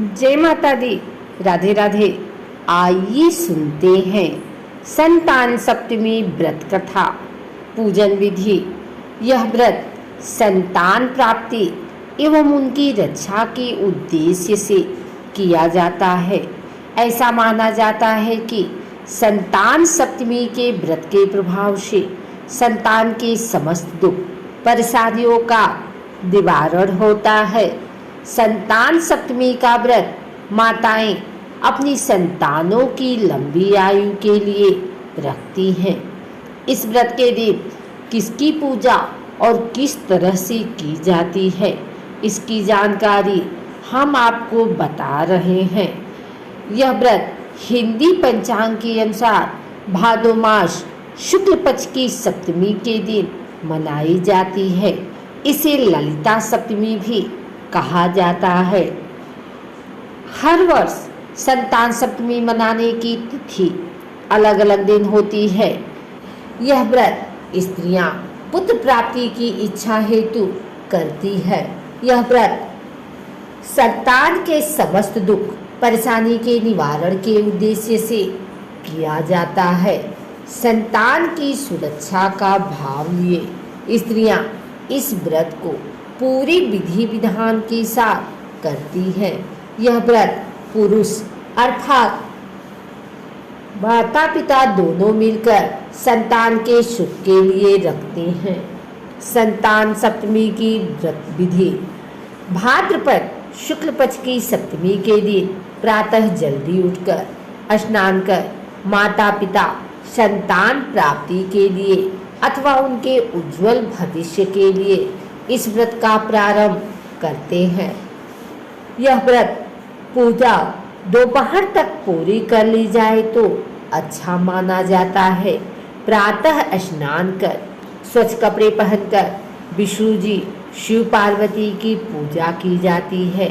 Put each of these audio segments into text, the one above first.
जय माता दी। राधे राधे। आइए सुनते हैं संतान सप्तमी व्रत कथा। पूजन विधि। यह व्रत संतान प्राप्ति एवं उनकी रक्षा के उद्देश्य से किया जाता है। ऐसा माना जाता है कि संतान सप्तमी के व्रत के प्रभाव से संतान के समस्त दुख परेशानियों का निवारण होता है। संतान सप्तमी का व्रत माताएं अपनी संतानों की लंबी आयु के लिए रखती हैं। इस व्रत के दिन किसकी पूजा और किस तरह से की जाती है, इसकी जानकारी हम आपको बता रहे हैं। यह व्रत हिंदी पंचांग के अनुसार भादो मास शुक्ल पक्ष की सप्तमी के दिन मनाई जाती है। इसे ललिता सप्तमी भी कहा जाता है। हर वर्ष संतान सप्तमी मनाने की तिथि अलग अलग दिन होती है। यह व्रत स्त्रियां पुत्र प्राप्ति की इच्छा हेतु करती है। यह व्रत संतान के समस्त दुख परेशानी के निवारण के उद्देश्य से किया जाता है। संतान की सुरक्षा का भाव लिए स्त्रियां इस व्रत को पूरी विधि विधान के साथ करती है। यह व्रत पुरुष अर्थात माता पिता दोनों मिलकर संतान के सुख के लिए रखते हैं। संतान सप्तमी की व्रत विधि। भाद्रपद शुक्ल पक्ष की सप्तमी के दिन प्रातः जल्दी उठकर स्नान कर माता पिता संतान प्राप्ति के लिए अथवा उनके उज्जवल भविष्य के लिए इस व्रत का प्रारंभ करते हैं। यह व्रत पूजा दोपहर तक पूरी कर ली जाए तो अच्छा माना जाता है। प्रातः स्नान कर स्वच्छ कपड़े पहनकर विष्णु जी शिव पार्वती की पूजा की जाती है।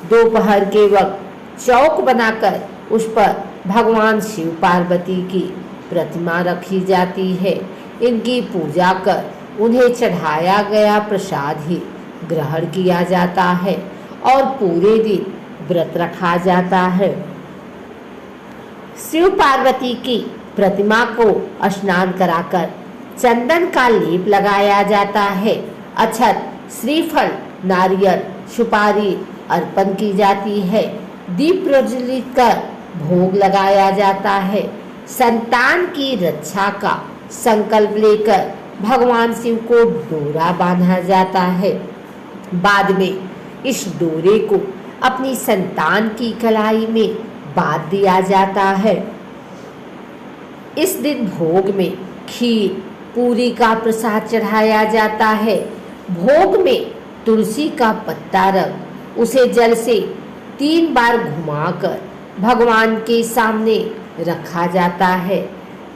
दोपहर के वक्त चौक बनाकर उस पर भगवान शिव पार्वती की प्रतिमा रखी जाती है। इनकी पूजा कर उन्हें चढ़ाया गया प्रसाद ही ग्रहण किया जाता है और पूरे दिन व्रत रखा जाता है। शिव पार्वती की प्रतिमा को स्नान कराकर चंदन का लेप लगाया जाता है। अक्षत, श्रीफल, नारियल, सुपारी अर्पण की जाती है। दीप प्रज्वलित कर भोग लगाया जाता है। संतान की रक्षा का संकल्प लेकर भगवान शिव को डोरा बांधा जाता है। बाद में इस डोरे को अपनी संतान की कलाई में बांध दिया जाता है। इस दिन भोग में खीर पूरी का प्रसाद चढ़ाया जाता है। भोग में तुलसी का पत्ता रख उसे जल से 3 बार घुमाकर भगवान के सामने रखा जाता है।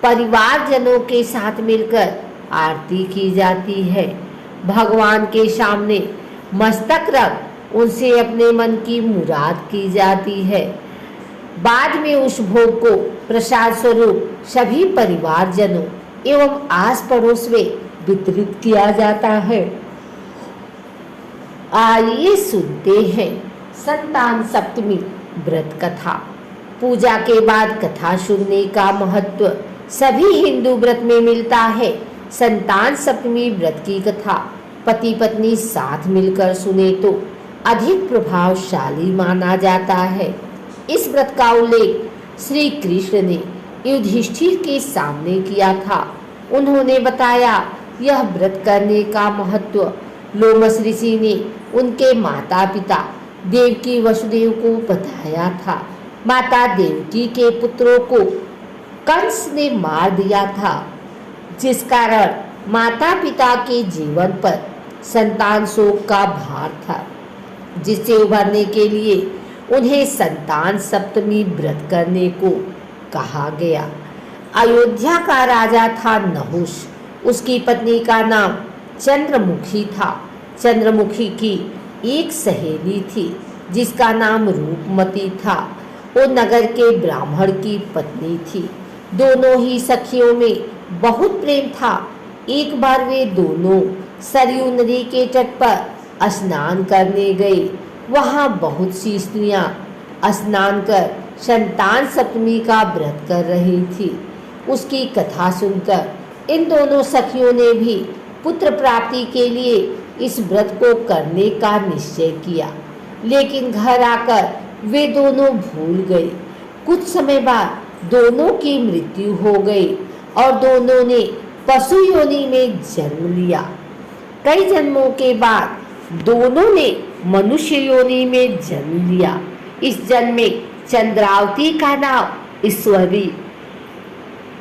परिवारजनों के साथ मिलकर आरती की जाती है। भगवान के सामने मस्तक रख उनसे अपने मन की मुराद की जाती है। बाद में उस भोग को प्रसाद स्वरूप सभी परिवारजनों एवं आस पड़ोस में वितरित किया जाता है। आइए सुनते हैं संतान सप्तमी व्रत कथा। पूजा के बाद कथा सुनने का महत्व सभी हिंदू व्रत में मिलता है। संतान सप्तमी व्रत की कथा पति पत्नी साथ मिलकर सुने तो अधिक प्रभावशाली माना जाता है। इस व्रत का उल्लेख श्री कृष्ण ने युधिष्ठिर के सामने किया था। उन्होंने बताया यह व्रत करने का महत्व लोमस ऋषि ने उनके माता पिता देवकी वसुदेव को बताया था। माता देवकी के पुत्रों को कंस ने मार दिया था, जिस कारण माता पिता के जीवन पर संतान शोक का भार था, जिससे उभरने के लिए उन्हें संतान सप्तमी व्रत करने को कहा गया। अयोध्या का राजा था नहुष। उसकी पत्नी का नाम चंद्रमुखी था। चंद्रमुखी की एक सहेली थी जिसका नाम रूपमती था। वो नगर के ब्राह्मण की पत्नी थी। दोनों ही सखियों में बहुत प्रेम था। एक बार वे दोनों सरयू नदी के तट पर स्नान करने गए। वहाँ बहुत सी स्त्रियां स्नान कर संतान सप्तमी का व्रत कर रही थी। उसकी कथा सुनकर इन दोनों सखियों ने भी पुत्र प्राप्ति के लिए इस व्रत को करने का निश्चय किया, लेकिन घर आकर वे दोनों भूल गए। कुछ समय बाद दोनों की मृत्यु हो गई और दोनों ने पशु योनि में जन्म लिया। कई जन्मों के बाद दोनों ने मनुष्य योनि में जन्म लिया। इस जन्म में चंद्रावती का नाम ईश्वरी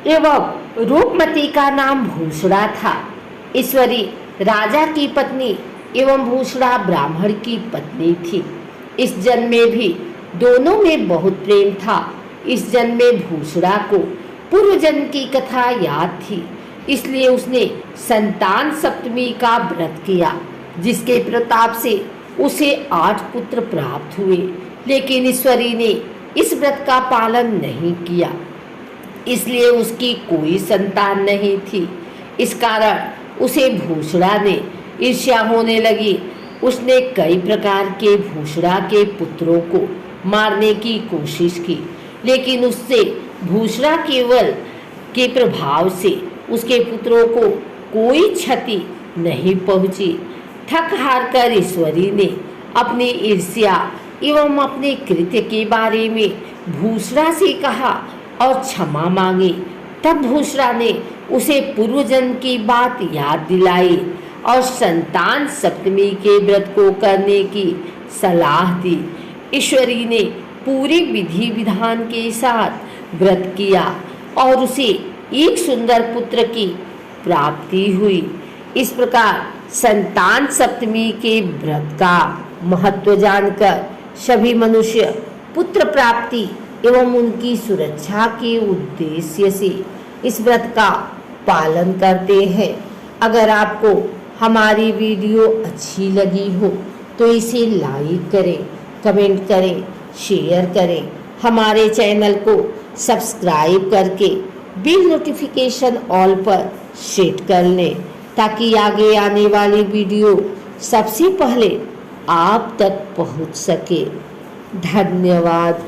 एवं रूपमती का नाम भूषणा था। ईश्वरी राजा की पत्नी एवं भूषणा ब्राह्मण की पत्नी थी। इस जन्म में भी दोनों में बहुत प्रेम था। इस जन्म में भूषणा को पूर्व जन्म की कथा याद थी, इसलिए उसने संतान सप्तमी का व्रत किया, जिसके प्रताप से उसे 8 पुत्र प्राप्त हुए। लेकिन ईश्वरी ने इस व्रत का पालन नहीं किया, इसलिए उसकी कोई संतान नहीं थी। इस कारण उसे भूषणा ने ईर्ष्या होने लगी। उसने कई प्रकार के भूषणा के पुत्रों को मारने की कोशिश की, लेकिन उससे भूषणा केवल के प्रभाव से उसके पुत्रों को कोई क्षति नहीं पहुंची। थक हार कर ईश्वरी ने अपनी ईर्ष्या एवं अपने कृत्य के बारे में भूषणा से कहा और क्षमा मांगी। तब भूषणा ने उसे पूर्व जन्म की बात याद दिलाई और संतान सप्तमी के व्रत को करने की सलाह दी। ईश्वरी ने पूरे विधि विधान के साथ व्रत किया और उसे एक सुंदर पुत्र की प्राप्ति हुई। इस प्रकार संतान सप्तमी के व्रत का महत्व जानकर सभी मनुष्य पुत्र प्राप्ति एवं उनकी सुरक्षा के उद्देश्य से इस व्रत का पालन करते हैं। अगर आपको हमारी वीडियो अच्छी लगी हो तो इसे लाइक करें, कमेंट करें, शेयर करें। हमारे चैनल को सब्सक्राइब करके बिल नोटिफिकेशन ऑल पर सेट कर लें, ताकि आगे आने वाली वीडियो सबसे पहले आप तक पहुंच सके। धन्यवाद।